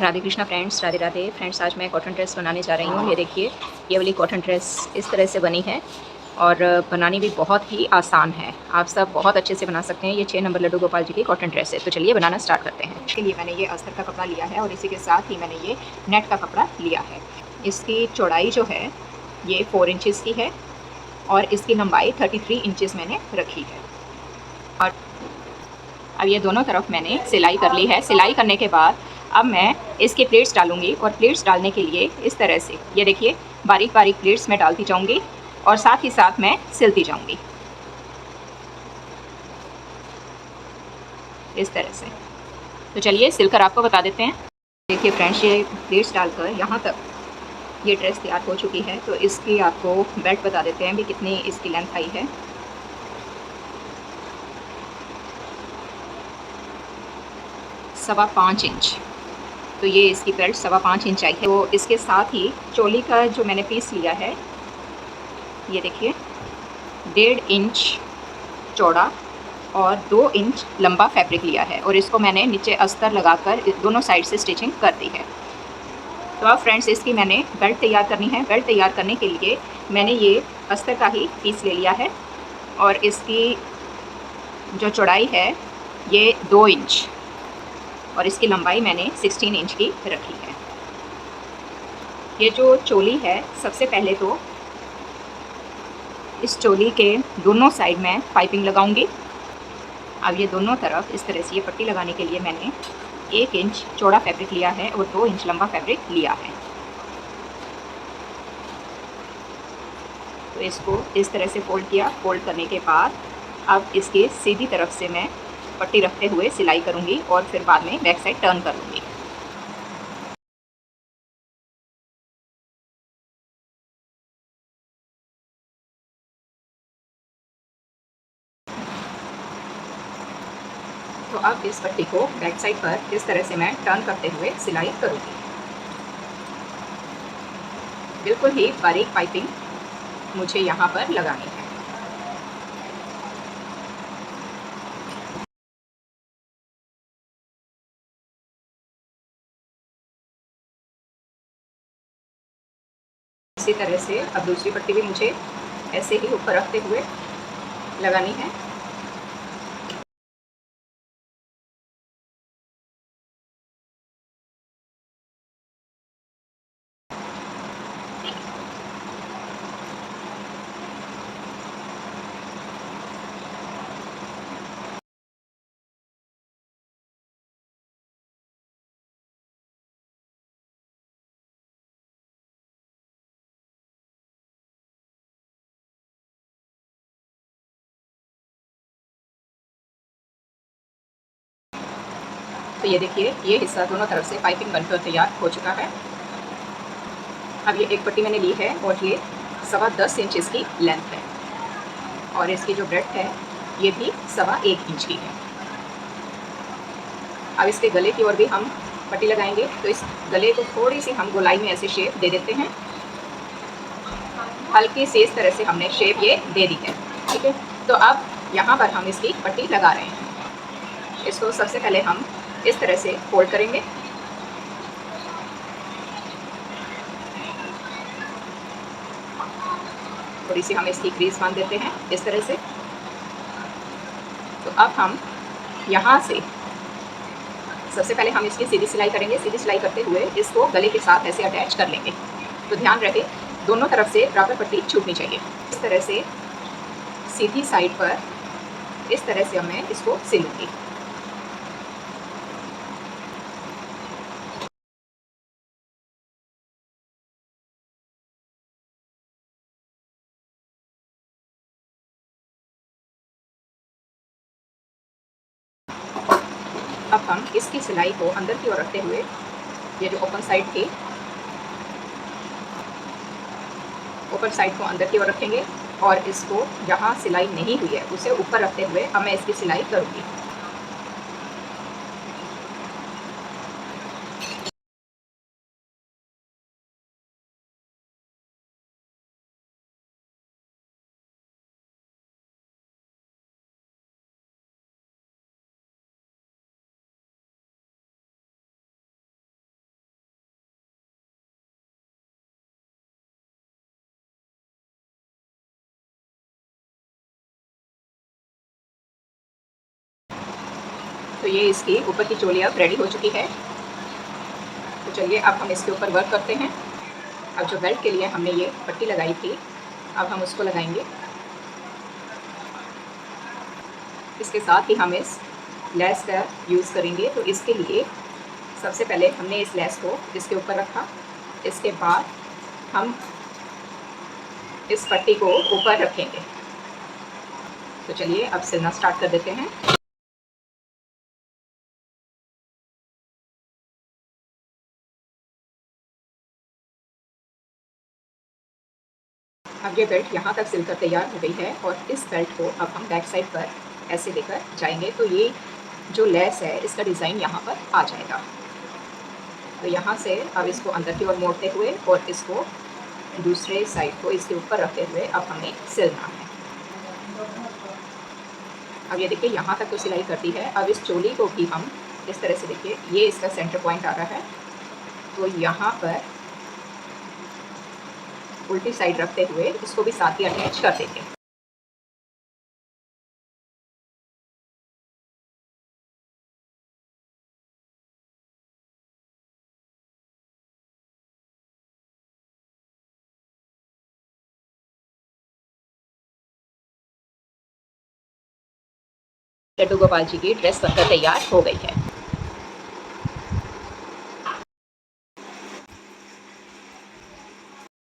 Radhe Krishna friends, Radhe Radhe friends. आज मैं cotton dress बनाने जा रही हूँ। ये देखिए, ये वाली कॉटन ड्रेस इस तरह से बनी है और बनानी भी बहुत ही आसान है। आप सब बहुत अच्छे से बना सकते हैं। ये 6 नंबर लड्डू गोपाल जी की कॉटन ड्रेस है। तो चलिए बनाना स्टार्ट करते हैं। इसके लिए मैंने ये अस्तर का कपड़ा लिया है और इसी के साथ ही मैंने ये नेट का कपड़ा लिया है। इसकी चौड़ाई जो है ये 4 इंचज़ की है और इसकी लंबाई 33 इंचज़ मैंने रखी है। और अब ये दोनों तरफ मैंने सिलाई कर ली है। सिलाई करने के बाद अब मैं इसके प्लेट्स डालूंगी और प्लेट्स डालने के लिए इस तरह से ये देखिए बारीक बारीक प्लेट्स मैं डालती जाऊंगी और साथ ही साथ मैं सिलती जाऊंगी इस तरह से। तो चलिए सिलकर आपको बता देते हैं। देखिए फ्रेंड्स, ये प्लेट्स डालकर यहाँ तक ये ड्रेस तैयार हो चुकी है। तो इसकी आपको बेल्ट बता देते हैं कि कितनी इसकी लेंथ आई है। 5.25 इंच। तो ये इसकी बेल्ट 5.25 इंच आई है। तो इसके साथ ही चोली का जो मैंने पीस लिया है ये देखिए 1.5 इंच चौड़ा और 2 इंच लंबा फैब्रिक लिया है और इसको मैंने नीचे अस्तर लगाकर दोनों साइड से स्टिचिंग कर दी है। तो अब फ्रेंड्स, इसकी मैंने बेल्ट तैयार करनी है। बेल्ट तैयार करने के लिए मैंने ये अस्तर का ही पीस ले लिया है और इसकी जो चौड़ाई है ये 2 इंच और इसकी लंबाई मैंने 16 इंच की रखी है। ये जो चोली है, सबसे पहले तो इस चोली के दोनों साइड में पाइपिंग लगाऊंगी। अब ये दोनों तरफ इस तरह से ये पट्टी लगाने के लिए मैंने 1 इंच चौड़ा फैब्रिक लिया है और 2 इंच लंबा फैब्रिक लिया है। तो इसको इस तरह से फोल्ड किया। फोल्ड करने के बाद अब इसके सीधी तरफ से मैं पट्टी रखते हुए सिलाई करूँगी और फिर बाद में बैक साइड टर्न कर लूँगी। तो अब इस पट्टी को बैक साइड पर इस तरह से मैं टर्न करते हुए सिलाई करूँगी। बिल्कुल ही बारीक पाइपिंग मुझे यहाँ पर लगानी है। इसी तरह से अब दूसरी पट्टी भी मुझे ऐसे ही ऊपर रखते हुए लगानी है। तो ये देखिए, ये हिस्सा दोनों तरफ से पाइपिंग बनकर तैयार हो चुका है। अब ये एक पट्टी मैंने ली है और ये 10.25 इंच की लेंथ है और इसकी जो ब्रेड्थ है ये भी 1.25 इंच की है। अब इसके गले की ओर भी हम पट्टी लगाएंगे। तो इस गले को थोड़ी सी हम गोलाई में ऐसे शेप दे देते हैं। हल्की सी इस तरह से हमने शेप ये दे दी है। ठीक है, तो अब यहाँ पर हम इसकी पट्टी लगा रहे हैं। इसको सबसे पहले हम इस तरह से फोल्ड करेंगे। थोड़ी सी हम इसकी क्रीज बांध देते हैं इस तरह से। तो अब हम यहाँ से सबसे पहले हम इसकी सीधी सिलाई करेंगे। सीधी सिलाई करते हुए इसको गले के साथ ऐसे अटैच कर लेंगे। तो ध्यान रहे दोनों तरफ से बराबर पट्टी छूटनी चाहिए। इस तरह से सीधी साइड पर इस तरह से मैं इसको सिलूंगी। अब हम इसकी सिलाई को अंदर की ओर रखते हुए ये जो ओपन साइड थी, ओपन साइड को अंदर की ओर रखेंगे और इसको जहाँ सिलाई नहीं हुई है उसे ऊपर रखते हुए अब मैं इसकी सिलाई करूँगी। तो ये इसकी ऊपर की चोली अब रेडी हो चुकी है। तो चलिए अब हम इसके ऊपर वर्क करते हैं। अब जो बेल्ट के लिए हमने ये पट्टी लगाई थी, अब हम उसको लगाएंगे। इसके साथ ही हम इस लेस का यूज़ करेंगे। तो इसके लिए सबसे पहले हमने इस लेस को इसके ऊपर रखा, इसके बाद हम इस पट्टी को ऊपर रखेंगे। तो चलिए अब सिलना स्टार्ट कर देते हैं। अब ये बेल्ट यहाँ तक सिलकर तैयार हो गई है और इस बेल्ट को अब हम बैक साइड पर ऐसे लेकर जाएंगे। तो ये जो लेस है इसका डिज़ाइन यहाँ पर आ जाएगा। तो यहाँ से अब इसको अंदर की ओर मोड़ते हुए और इसको दूसरे साइड को इसके ऊपर रखते हुए अब हमें सिलना है। अब ये देखिए यहाँ तक तो सिलाई कर दी है। अब इस चोली को भी हम इस तरह से, देखिए ये इसका सेंटर पॉइंट आ रहा है, तो यहाँ पर उल्टी साइड रखते हुए इसको भी साथ ही अटैच कर देंगे। लड्डू गोपाल जी की ड्रेस बनकर तैयार हो गई है।